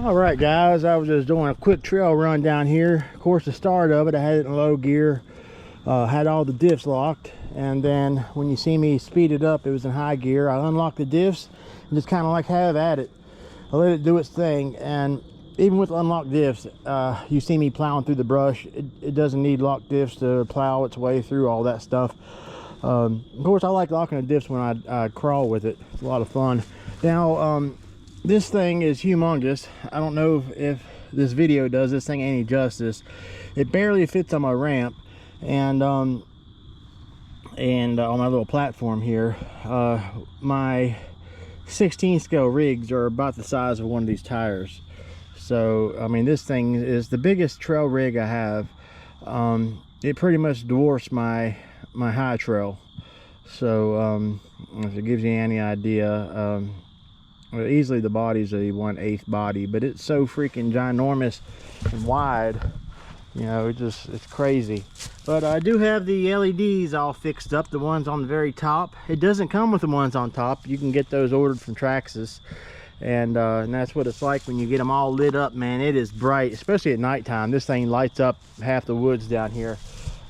All right, guys, I was just doing a quick trail run down here. Of course, the start of it, I had it in low gear, had all the diffs locked, and then when you see me speed it up, it was in high gear. I unlocked the diffs and just kind of like have at it. I let it do its thing, and even with unlocked diffs, you see me plowing through the brush. It doesn't need locked diffs to plow its way through all that stuff. Of course, I like locking the diffs when I crawl with it. It's a lot of fun. Now, this thing is humongous. I don't know if this video does this thing any justice. It barely fits on my ramp, and on my little platform here. My 16 scale rigs are about the size of one of these tires. So I mean, this thing is the biggest trail rig I have. It pretty much dwarfs my high trail. So if it gives you any idea, well, easily the body's a 1/8 body, but it's so freaking ginormous and wide, you know, it's crazy. But I do have the LEDs all fixed up, the ones on the very top. It doesn't come with the ones on top. You can get those ordered from Traxxas, and that's what it's like when you get them all lit up, man. It is bright, especially at nighttime. This thing lights up half the woods down here.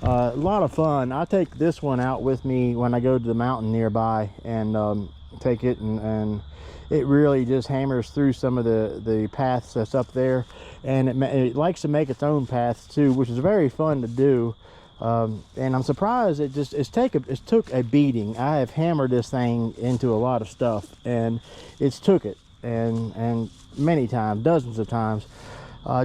A lot of fun. I take this one out with me when I go to the mountain nearby, and take it, and it really just hammers through some of the paths that's up there, and it likes to make its own paths too, which is very fun to do. And I'm surprised it took a beating. I have hammered this thing into a lot of stuff, and it's took it, and many times, dozens of times.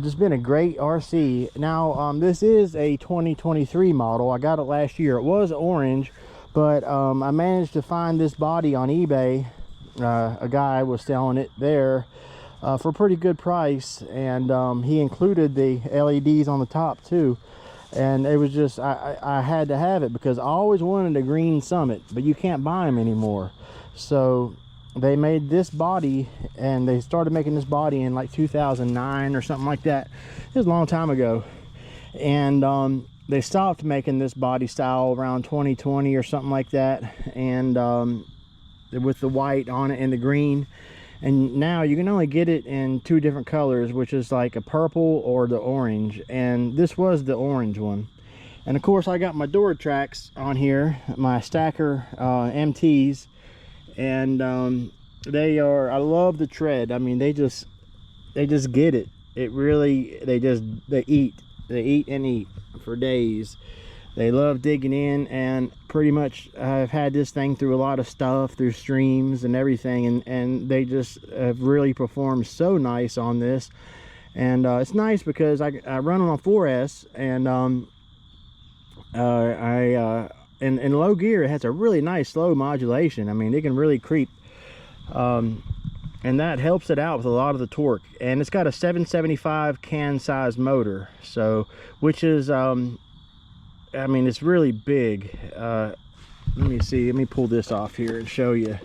Just been a great RC. Now, this is a 2023 model. I got it last year. It was orange, but I managed to find this body on eBay. A guy was selling it there for a pretty good price, and he included the LEDs on the top too. And it was just, I had to have it because I always wanted a green Summit, but you can't buy them anymore. So they made this body, and they started making this body in like 2009 or something like that. It was a long time ago. And they stopped making this body style around 2020 or something like that, and with the white on it and the green. And now you can only get it in two different colors, which is like a purple or the orange, and this was the orange one. And of course, I got my Duratrax on here, my Stakker MTs, and they are, I love the tread. I mean, they just get it. It really, they eat and eat for days. They love digging in, and pretty much I've had this thing through a lot of stuff, through streams and everything, and they just have really performed so nice on this. And it's nice because I run on a 4S, and in low gear it has a really nice slow modulation. I mean, it can really creep, and that helps it out with a lot of the torque. And it's got a 775 can size motor, so which is I mean, it's really big. Let me see, let me pull this off here and show you.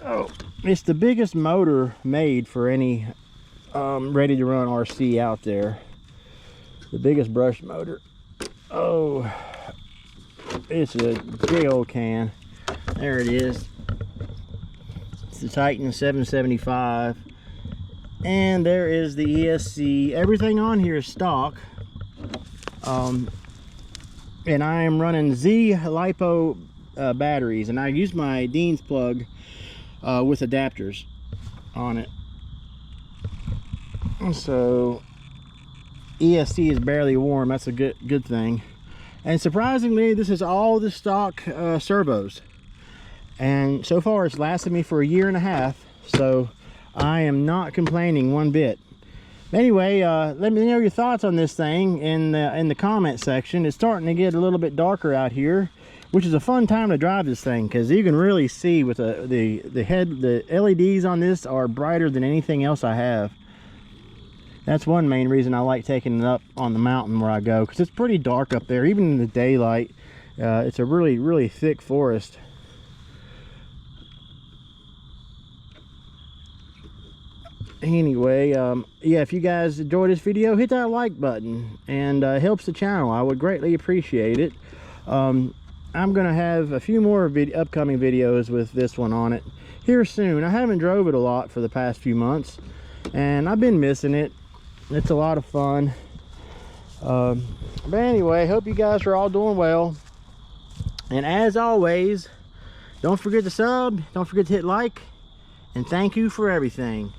Oh, it's the biggest motor made for any ready to run RC out there. The biggest brush motor. Oh, it's a big old can. There it is. It's the Titan 775, and there is the ESC. Everything on here is stock. And I am running Z LiPo batteries, and I use my Dean's plug with adapters on it. So ESC is barely warm. That's a good thing. And surprisingly, this is all the stock servos, and so far it's lasted me for a year and a half, so I am not complaining one bit. Anyway, let me know your thoughts on this thing in the comment section. It's starting to get a little bit darker out here, which is a fun time to drive this thing, because you can really see with the LEDs on this are brighter than anything else I have. That's one main reason I like taking it up on the mountain where I go, because it's pretty dark up there, even in the daylight. It's a really thick forest. Anyway, yeah, if you guys enjoyed this video, hit that like button, and helps the channel. I would greatly appreciate it. I'm gonna have a few more upcoming videos with this one on it here soon. I haven't drove it a lot for the past few months, and I've been missing it. It's a lot of fun. But anyway, hope you guys are all doing well, and as always, don't forget to sub, don't forget to hit like, and thank you for everything.